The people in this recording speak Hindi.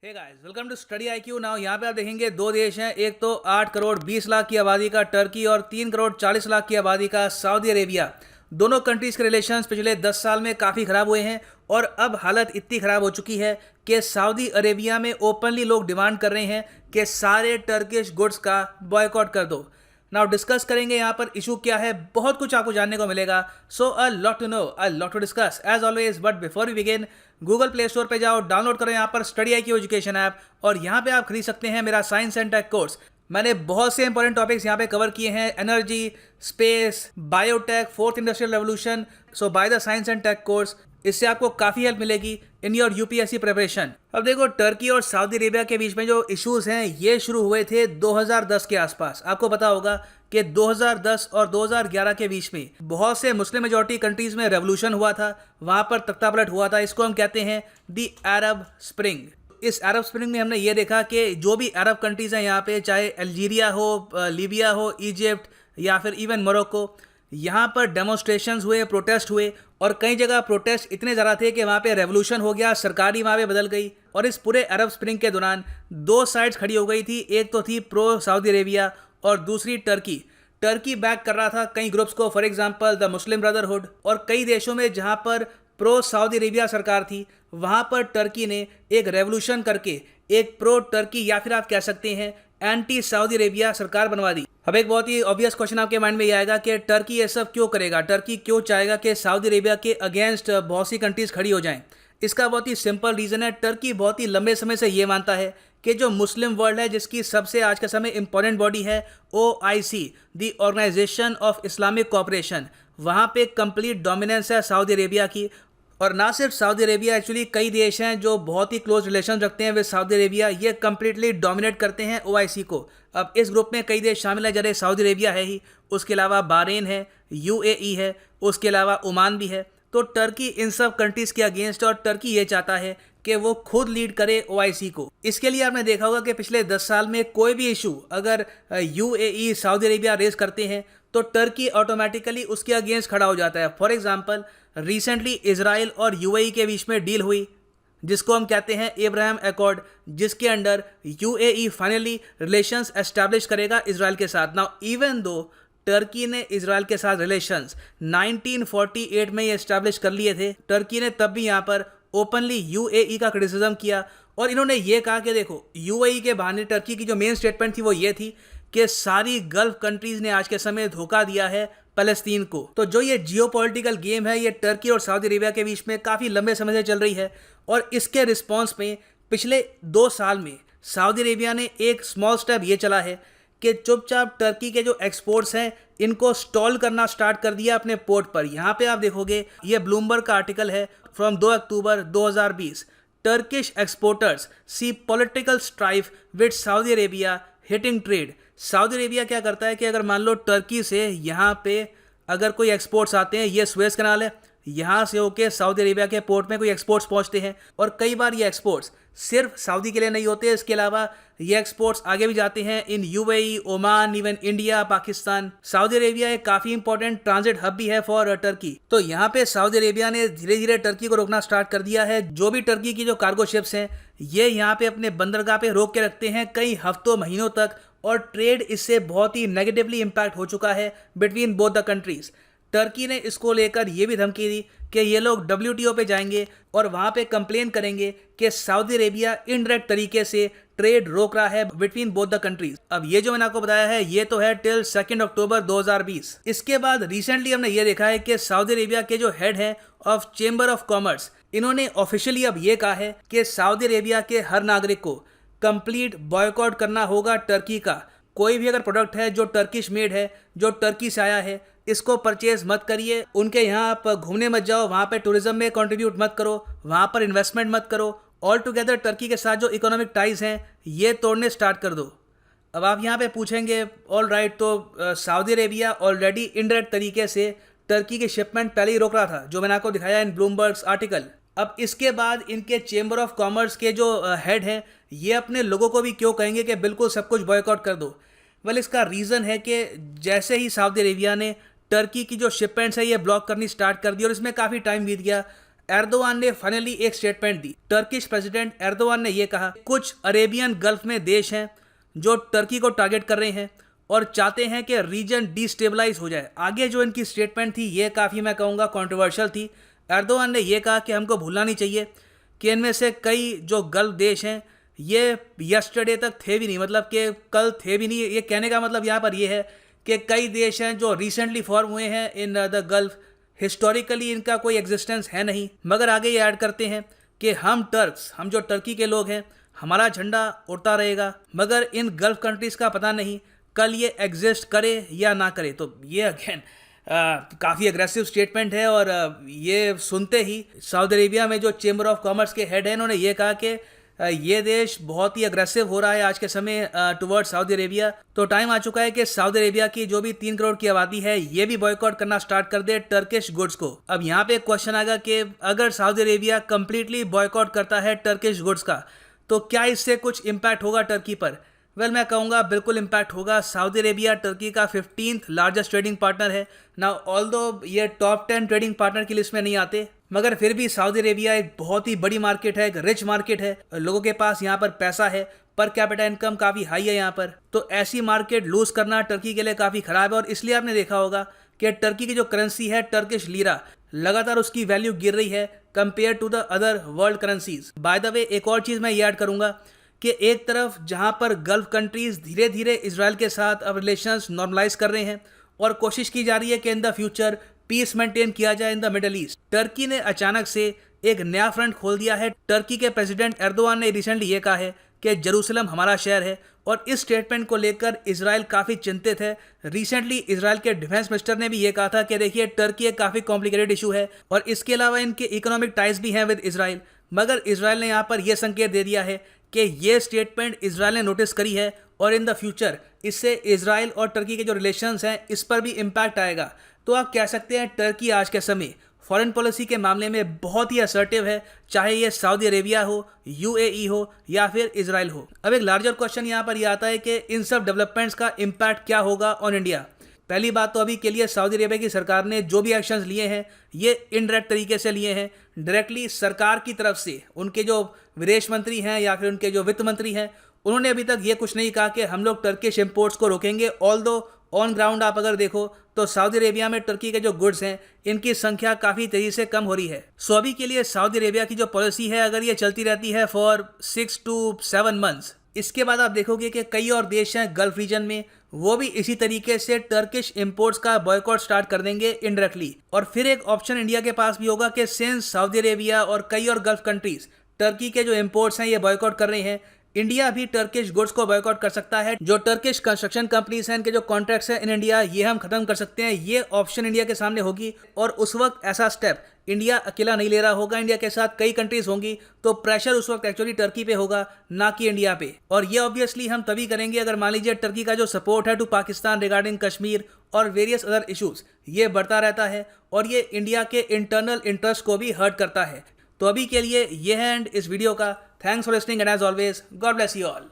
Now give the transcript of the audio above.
Hey guys, welcome to Study IQ. Now यहाँ पे आप देखेंगे दो देश हैं, एक तो 8 करोड़ 20 लाख की आबादी का टर्की और 3 करोड़ 40 लाख की आबादी का सऊदी अरेबिया। दोनों कंट्रीज के रिलेशंस पिछले 10 साल में काफ़ी ख़राब हुए हैं और अब हालत इतनी ख़राब हो चुकी है कि सऊदी अरेबिया में ओपनली लोग डिमांड कर रहे हैं कि सारे टर्किश गुड्स का बॉयकॉट कर दो। नाउ डिस्कस करेंगे यहाँ पर इशू क्या है, बहुत कुछ आपको जानने को मिलेगा। So a lot to know, a lot to discuss as always. But before we begin, Google Play Store पे जाओ, डाउनलोड करो यहाँ पर स्टडी आईक्यू एजुकेशन ऐप और यहाँ पे आप खरीद सकते हैं मेरा साइंस एंड टेक कोर्स। मैंने बहुत से इंपॉर्टेंट टॉपिक्स यहाँ पे कवर किए हैं, energy, space, biotech, fourth industrial revolution. So by the science and tech course, इससे आपको काफ़ी हेल्प मिलेगी इन योर यूपीएससी प्रिपरेशन। अब देखो, टर्की और सऊदी अरेबिया के बीच में जो इश्यूज हैं ये शुरू हुए थे 2010 के आसपास। आपको पता होगा कि 2010 और 2011 के बीच में बहुत से मुस्लिम मेजॉरिटी कंट्रीज में रेवोल्यूशन हुआ था, वहां पर तख्तापलट हुआ था। इसको हम कहते हैं दी अरब स्प्रिंग। इस अरब स्प्रिंग में हमने ये देखा कि जो भी अरब कंट्रीज हैं यहाँ पे, चाहे अल्जीरिया हो, लीबिया हो, इजिप्ट या फिर इवन मोरक्को, यहाँ पर डेमोन्स्ट्रेशंस हुए, प्रोटेस्ट हुए और कई जगह प्रोटेस्ट इतने ज़्यादा थे कि वहाँ पे रेवोल्यूशन हो गया, सरकार ही वहाँ पे बदल गई। और इस पूरे अरब स्प्रिंग के दौरान दो साइड्स खड़ी हो गई थी, एक तो थी प्रो सऊदी अरेबिया और दूसरी टर्की। टर्की बैक कर रहा था कई ग्रुप्स को, for example the Muslim brotherhood. और कई देशों में जहाँ पर प्रो सऊदी अरेबिया सरकार थी, वहाँ पर टर्की ने एक रेवोल्यूशन करके एक प्रो टर्की या फिर आप कह सकते हैं एंटी सऊदी अरेबिया सरकार बनवा दी। अब एक बहुत ही ऑब्वियस क्वेश्चन आपके माइंड में ये आएगा कि टर्की ये सब क्यों करेगा, टर्की क्यों चाहेगा कि सऊदी अरेबिया के अगेंस्ट बहुत सी कंट्रीज खड़ी हो जाएं। इसका बहुत ही सिंपल रीज़न है, टर्की बहुत ही लंबे समय से ये मानता है कि जो मुस्लिम वर्ल्ड है, जिसकी सबसे आज के समय इंपॉर्टेंट बॉडी है OIC, the organisation of Islamic cooperation, वहाँ पे कंप्लीट डोमिनेंस है सऊदी अरेबिया की। और ना सिर्फ सऊदी अरेबिया, एक्चुअली कई देश हैं जो बहुत ही क्लोज रिलेशन रखते हैं विद सऊदी अरेबिया, ये कंप्लीटली डोमिनेट करते हैं OIC को। अब इस ग्रुप में कई देश शामिल हैं, जैसे सऊदी अरेबिया है ही, उसके अलावा बहरीन है, UAE है, उसके अलावा ओमान भी है। तो टर्की इन सब कंट्रीज़ के अगेंस्ट, और टर्की ये चाहता है कि वो खुद लीड करे OIC को। इसके लिए आपने देखा होगा कि पिछले 10 साल में कोई भी इशू अगर UAE सऊदी अरेबिया रेस करते हैं तो टर्की ऑटोमेटिकली उसके अगेंस्ट खड़ा हो जाता है। फॉर एग्जांपल, रिसेंटली इजराइल और UAE के बीच में डील हुई जिसको हम कहते हैं एब्राहम एकॉर्ड, जिसके under UAE finally relations establish करेगा इजराइल के साथ। नाउ इवन दो टर्की ने इजराइल के साथ रिलेशंस 1948 में ये एस्टैब्लिश कर लिए थे, टर्की ने तब भी यहाँ पर ओपनली UAE का क्रिटिसिज्म किया और इन्होंने ये कहा कि देखो, UAE के बहाने टर्की की जो मेन स्टेटमेंट थी वो ये थी कि सारी गल्फ कंट्रीज ने आज के समय धोखा दिया है फ़लस्तीन को। तो जो ये जियोपॉलिटिकल गेम है, ये टर्की और सऊदी अरेबिया के बीच में काफ़ी लंबे समय से चल रही है और इसके रिस्पॉन्स में पिछले 2 साल में सऊदी अरेबिया ने एक स्मॉल स्टेप ये चला है कि चुपचाप टर्की के जो एक्सपोर्ट्स हैं इनको स्टॉल करना स्टार्ट कर दिया अपने पोर्ट पर। यहाँ पे आप देखोगे, ये ब्लूमबर्ग का आर्टिकल है from 2 October 2020। Turkish exporters see political strife with Saudi Arabia hitting trade. Saudi Arabia क्या करता है कि अगर मान लो टर्की से यहाँ पे अगर कोई एक्सपोर्ट्स आते हैं, ये सुएज कनाल है, यहाँ से होके सऊदी अरेबिया के पोर्ट में कोई एक्सपोर्ट्स पहुँचते हैं और कई बार ये एक्सपोर्ट्स सिर्फ सऊदी के लिए नहीं होते, इसके अलावा ये एक्सपोर्ट्स आगे भी जाते हैं इन UAE, Oman, even India, Pakistan. Saudi Arabia एक काफ़ी इंपॉर्टेंट ट्रांजिट हब भी है फॉर टर्की। तो यहाँ पे सऊदी अरेबिया ने धीरे धीरे टर्की को रोकना स्टार्ट कर दिया है। जो भी टर्की की जो कार्गो शिप्स हैं ये यहाँ पे अपने बंदरगाह पे रोक के रखते हैं कई हफ्तों महीनों तक, और ट्रेड इससे बहुत ही नेगेटिवली इम्पैक्ट हो चुका है between both the countries. Turkey ने इसको लेकर ये भी धमकी दी कि ये लोग WTO पे जाएंगे और वहाँ पे कंप्लेन करेंगे कि सऊदी अरेबिया इनडायरेक्ट तरीके से ट्रेड रोक रहा है बिटवीन बोथ द कंट्रीज। अब ये जो मैंने आपको बताया है ये तो है टिल 2 अक्टूबर 2020। इसके बाद रिसेंटली हमने ये देखा है कि सऊदी अरेबिया के जो हेड हैं ऑफ चेंबर ऑफ कॉमर्स, इन्होंने ऑफिशियली अब ये कहा है कि सऊदी अरेबिया के हर नागरिक को कंप्लीट बॉयकॉट करना होगा टर्की का। कोई भी अगर प्रोडक्ट है जो टर्किश मेड है, जो टर्की से आया है, इसको परचेज मत करिए। उनके यहाँ आप घूमने मत जाओ, वहाँ पे टूरिज्म में कंट्रीब्यूट मत करो, वहाँ पर इन्वेस्टमेंट मत करो। ऑल टुगेदर टर्की के साथ जो इकोनॉमिक टाइज हैं ये तोड़ने स्टार्ट कर दो। अब आप यहाँ पे पूछेंगे, ऑल राइट, तो सऊदी अरेबिया ऑलरेडी इनडायरेक्ट तरीके से टर्की की शिपमेंट पहले ही रोक रहा था, जो मैंने आपको दिखाया इन ब्लूमबर्ग्स आर्टिकल। अब इसके बाद इनके चेंबर ऑफ कॉमर्स के जो हेड हैं ये अपने लोगों को भी क्यों कहेंगे कि बिल्कुल सब कुछ बॉयकॉट कर दो। वेल, इसका रीज़न है कि जैसे ही सऊदी अरेबिया ने टर्की की जो शिपमेंट्स है ये ब्लॉक करनी स्टार्ट कर दी और इसमें काफ़ी टाइम बीत गया, एर्दोगान ने फाइनली एक स्टेटमेंट दी। टर्किश प्रेसिडेंट एर्दोगान ने यह कहा कुछ अरेबियन गल्फ में देश हैं जो टर्की को टारगेट कर रहे हैं और चाहते हैं कि रीजन डिस्टेबलाइज हो जाए। आगे जो इनकी स्टेटमेंट थी ये काफ़ी मैं कहूँगा कंट्रोवर्शियल थी। एर्दोगान ने यह कहा कि हमको भूलना नहीं चाहिए कि इनमें से कई जो गल्फ देश हैं ये यस्टरडे तक थे भी नहीं, मतलब कि कल थे भी नहीं। ये कहने का मतलब यहाँ पर ये है कि कई देश हैं जो रिसेंटली फॉर्म हुए हैं इन द गल्फ, हिस्टोरिकली इनका कोई एग्जिस्टेंस है नहीं। मगर आगे ये ऐड करते हैं कि हम टर्क्स, हम जो टर्की के लोग हैं, हमारा झंडा उड़ता रहेगा, मगर इन गल्फ कंट्रीज़ का पता नहीं कल ये एग्जिस्ट करे या ना करे। तो ये अगेन काफ़ी एग्रेसिव स्टेटमेंट है और ये सुनते ही सऊदी अरेबिया में जो चेंबर ऑफ कॉमर्स के हेड हैं इन्होंने ये कहा कि ये देश बहुत ही अग्रेसिव हो रहा है आज के समय टुवर्ड्स सऊदी अरेबिया। तो टाइम आ चुका है कि सऊदी अरेबिया की जो भी 3 करोड़ की आबादी है ये भी बॉयकॉट करना स्टार्ट कर दे टर्किश गुड्स को। अब यहाँ पे एक क्वेश्चन आएगा कि अगर सऊदी अरेबिया कंप्लीटली बॉयकॉट करता है टर्किश गुड्स का तो क्या इससे कुछ इम्पैक्ट होगा टर्की पर? वेल मैं कहूँगा बिल्कुल इम्पैक्ट होगा। सऊदी अरेबिया टर्की का 15th लार्जेस्ट ट्रेडिंग पार्टनर है ना। ऑल्दो ये टॉप 10 ट्रेडिंग पार्टनर की लिस्ट में नहीं आते, मगर फिर भी सऊदी अरेबिया एक बहुत ही बड़ी मार्केट है, एक रिच मार्केट है, लोगों के पास यहाँ पर पैसा है, पर कैपिटा इनकम काफ़ी हाई है यहाँ पर। तो ऐसी मार्केट लूज करना टर्की के लिए काफ़ी ख़राब है और इसलिए आपने देखा होगा कि टर्की की जो करेंसी है टर्किश लीरा, लगातार उसकी वैल्यू गिर रही है compare to the other world currencies. By the way एक और चीज़ मैं ये ऐड करूँगा कि एक तरफ जहां पर गल्फ कंट्रीज धीरे धीरे इजराइल के साथ अब रिलेशंस नॉर्मलाइज कर रहे हैं और कोशिश की जा रही है कि in the future peace maintain किया जाए in the middle east, Turkey ने अचानक से एक नया फ्रंट खोल दिया है। टर्की के प्रेसिडेंट एर्दोगान ने रिसेंटली ये कहा है कि जेरूसलम हमारा शहर है और इस स्टेटमेंट को लेकर इजराइल काफ़ी चिंतित है। रिसेंटली इजराइल के डिफेंस मिनिस्टर ने भी ये कहा था कि देखिए टर्की एक काफ़ी कॉम्प्लिकेटेड इशू है और इसके अलावा इनके इकोनॉमिक टाइज भी हैं विद इजराइल। मगर इजराइल ने यहाँ पर यह संकेत दे दिया है कि ये स्टेटमेंट इजराइल ने नोटिस करी है और इन द फ्यूचर इससे इजराइल और टर्की के जो रिलेशंस हैं इस पर भी इम्पैक्ट आएगा। तो आप कह सकते हैं टर्की आज के समय फॉरेन पॉलिसी के मामले में बहुत ही असर्टिव है, चाहे ये सऊदी अरेबिया हो, यूएई हो या फिर इजराइल हो। अब एक लार्जर क्वेश्चन यहाँ पर यह आता है कि इन सब डेवलपमेंट्स का इम्पैक्ट क्या होगा ऑन इंडिया। पहली बात तो अभी के लिए सऊदी अरेबिया की सरकार ने जो भी एक्शंस लिए हैं ये इनडायरेक्ट तरीके से लिए हैं। डायरेक्टली सरकार की तरफ से उनके जो विदेश मंत्री हैं या फिर उनके जो वित्त मंत्री हैं उन्होंने अभी तक ये कुछ नहीं कहा कि हम लोग टर्किश इंपोर्ट्स को रोकेंगे। ऑल्दो ऑन ग्राउंड आप अगर देखो तो सऊदी अरेबिया में टर्की के जो गुड्स हैं इनकी संख्या काफ़ी तेज़ी से कम हो रही है। सो अभी के लिए सऊदी अरेबिया की जो पॉलिसी है अगर ये चलती रहती है फॉर 6 to 7 months, इसके बाद आप देखोगे कि कई और देश हैं गल्फ रीजन में वो भी इसी तरीके से टर्किश इंपोर्ट्स का बॉयकॉट स्टार्ट कर देंगे इनडायरेक्टली। और फिर एक ऑप्शन इंडिया के पास भी होगा कि सिंस सऊदी अरेबिया और कई और गल्फ कंट्रीज टर्की के जो इंपोर्ट्स हैं ये बॉयकॉट कर रहे हैं, इंडिया भी टर्किश गुड्स को बॉयकॉट कर सकता है। जो टर्किश कंस्ट्रक्शन कंपनीज हैं इनके जो कॉन्ट्रैक्ट्स हैं इन इंडिया ये हम खत्म कर सकते हैं। ये ऑप्शन इंडिया के सामने होगी और उस वक्त ऐसा स्टेप इंडिया अकेला नहीं ले रहा होगा, इंडिया के साथ कई कंट्रीज होंगी, तो प्रेशर उस वक्त एक्चुअली टर्की पे होगा ना कि इंडिया पे। और ये ऑब्वियसली हम तभी करेंगे अगर मान लीजिए टर्की का जो सपोर्ट है टू पाकिस्तान रिगार्डिंग कश्मीर और वेरियस अदर इशूज ये बढ़ता रहता है और ये इंडिया के इंटरनल इंटरेस्ट को भी हर्ट करता है। तो अभी के लिए ये है एंड इस वीडियो का। Thanks for listening and as always God bless you all.